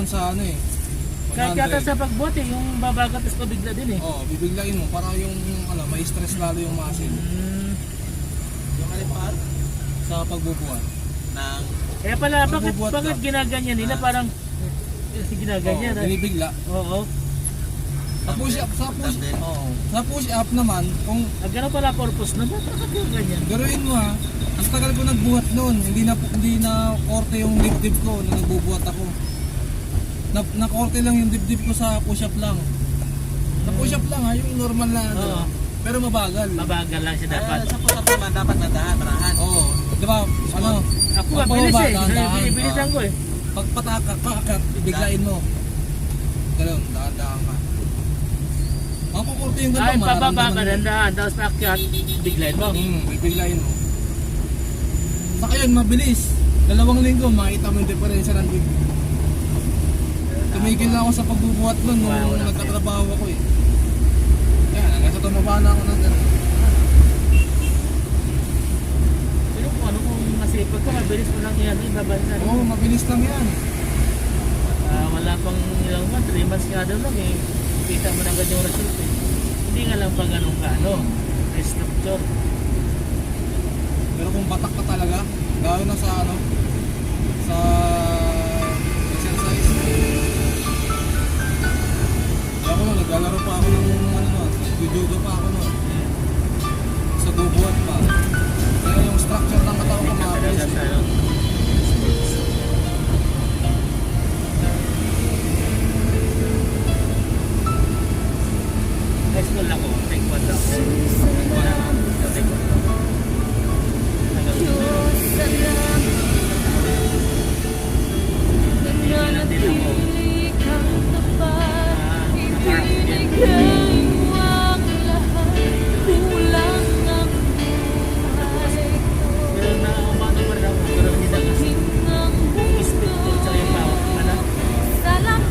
naman sa ano eh. Kahit yata sa pagbote, yung babagat tapos pabigla din eh. Oo, bibiglain mo para yung ano, may stress lalo yung muscle. Yung alipar Sa pagbubuhat. ng Kaya pala, Magbubuhat bakit ka. ginaganyan nila? Parang ginaganyan. Binibigla. Oo. Sa push up, dumbbell. sa push up naman, kung Gano'n pala purpose na ba? Bakit yung ganyan? garuin mo ha, ang tagal ko nagbuhat noon, hindi na korte yung dibdib ko nung nagbubuhat ako. Na-korte lang yung dibdib ko sa push up lang. Sa push up lang ha, yung normal na ano. Oo. Pero mabagal. Mabagal lang siya dapat. Sa push-up naman, dapat madahan, marahan. Oo. Di ba? Ano? Ako pag mabilis pababa, eh. dahan-dahan. Binibilisan ko eh. Pag paakat, ibiglain mo. Ganun, dahan-dahan ka. Makukurte yung Ay, ganda, pababa ka maramdaman mo. dandahan. Tapos paakyat, biglayin mo. Bibiglain mo. Saka yun, mabilis. 2 linggo, makita mo yung diferensya ng dibdib. Tumigil na ako sa pagbubuhat nun nung nagtatrabaho ako eh. Yan, hanggang sa tumaba na ako ng gano'n. Pero kung masipag ka, mabilis mo lang yan. Ibabansa. Oo, mabilis lang yan. Wala pang ilang months, 3 months nga daw lang eh. Kita mo na agad yung result eh. Hindi nga lang pag ganun ka, restructure. Pero kung batak ka talaga, gawin na sa ano, sa exercise. Ako na, naglalaro pa ako ng ano, judo pa ako nun. Sa bubuhat pa. Kaya yung structure ng katawan ko mabilis. High school ako, taekwondo. Taekwondo.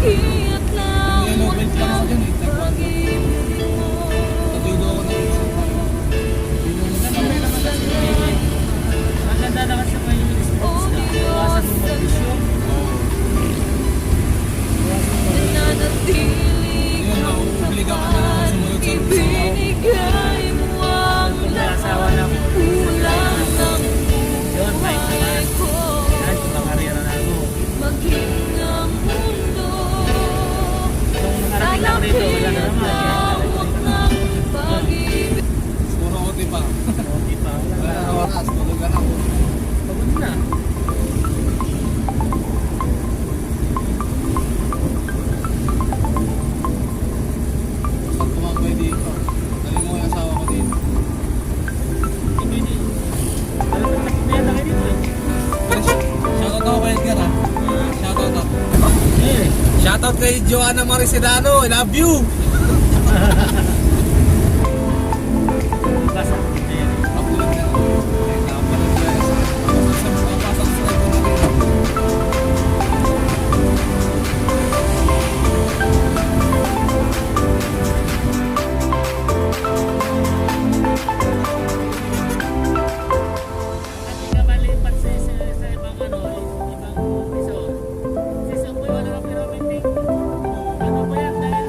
Yung yellow belt lang ako dyan eh, taekwondo. Natudo ako ng isang taon. Maganda na kasi may sports na. Iwasan mo mag-vision. Yun, mauobliga ka na lang sumunod sa rules ng tao. Kung may asawa na ako, yun, bike naman. Yan, makarera na ako. Kung nakarating ako rito, wala na naman. Puro OT pa. Hindi pa, Wala wala na na. oras, tulugan ako. Pagod na. Saan tumambay dito? Galing mo yung asawa ko dito. Hindi, hindi. Alam mo, nakikita kayo dito eh. Shoutout ako kay Edgar ha. Shoutout ako. Eh, Shoutout kay Joanna Marisedano. I love you! basa. Ayan. Upload na lang. Okay, napanood guys. Papasubscribe ko na rin. Hindi ka malipat sa ibang ano, ibang resort. Sa isang buwan wala kang pyramid. Ano ba yan? Dahil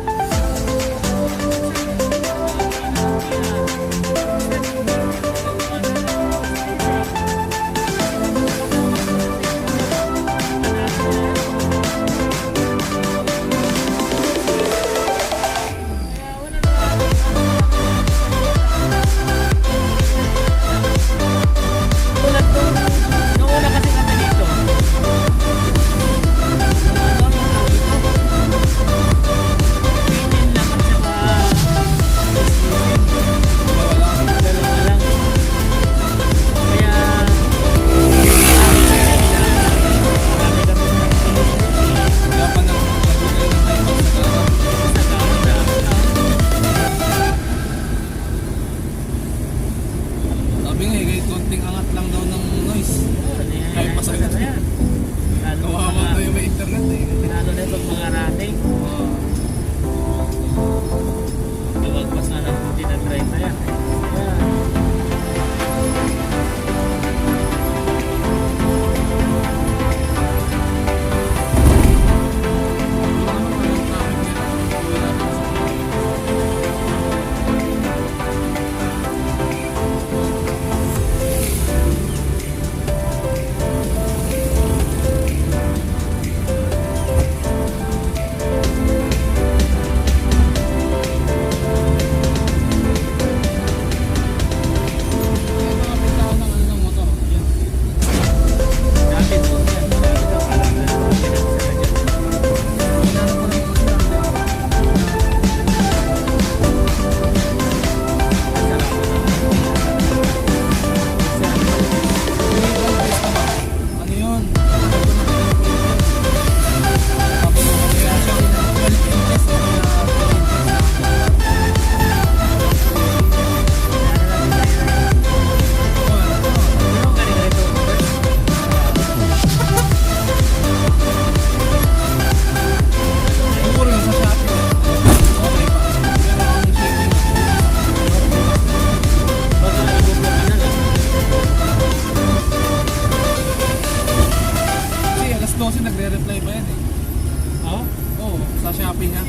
Shopee niya.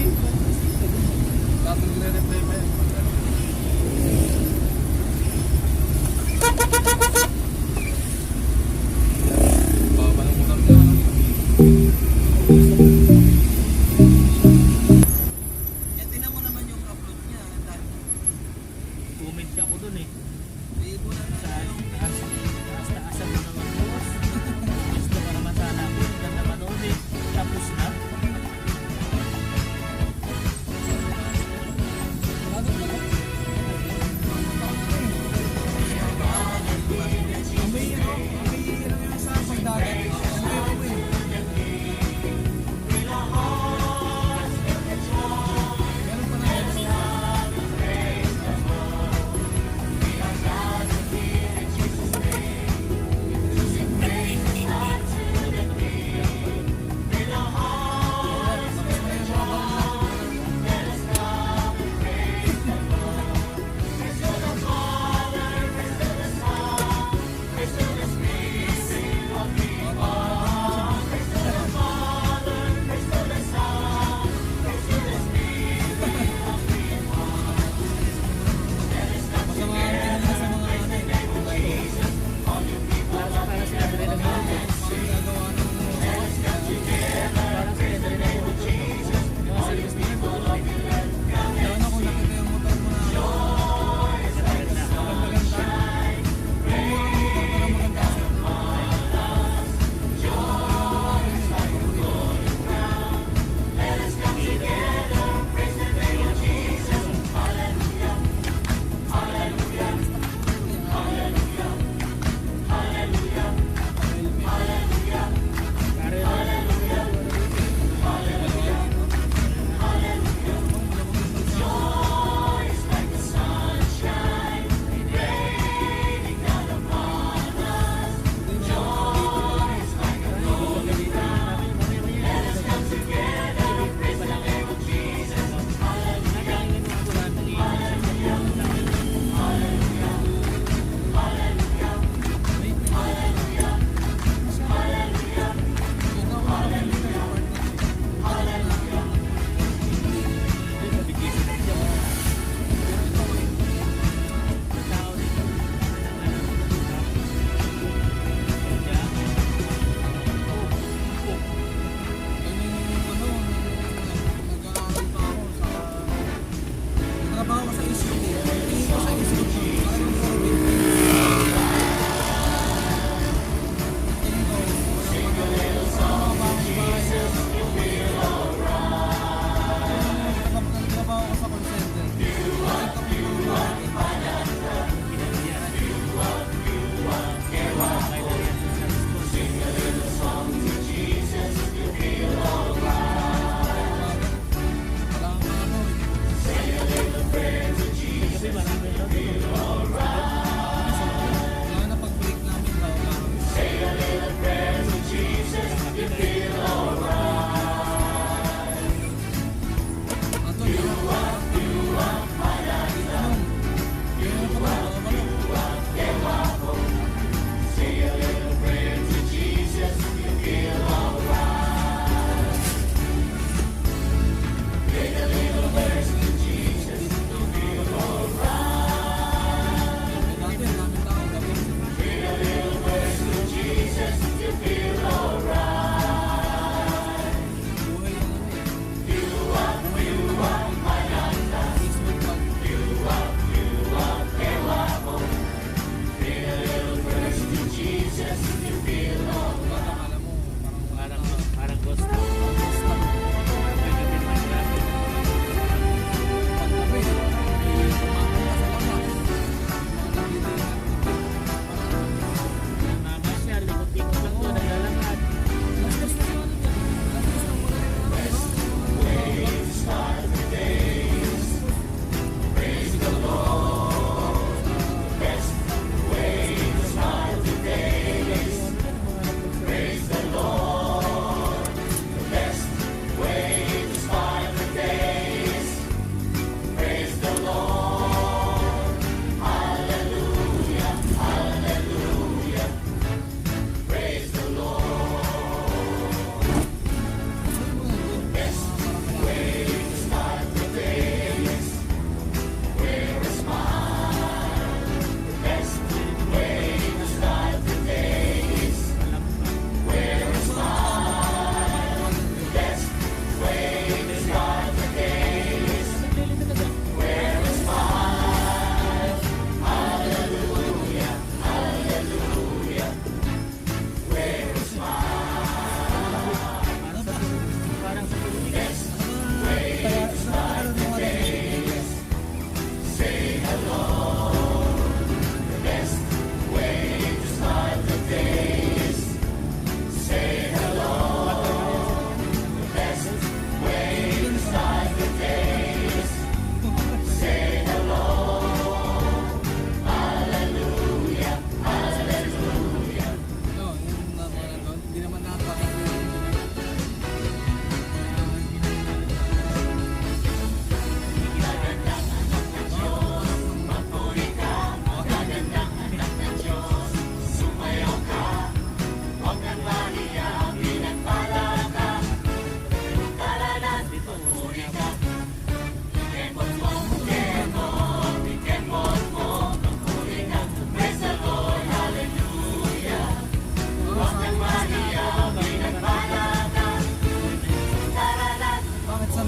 Lahat nagre-reply pa yan. Baba ng motor niya. Yan, tingnan mo naman yung upload niya. Ang dami. Comment siya ako dun eh. Libo na Sa tayo. taas-taasan mo naman boss. Gusto ka naman sana ako. Ang ganda manood eh. Tapos na.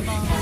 isang taon.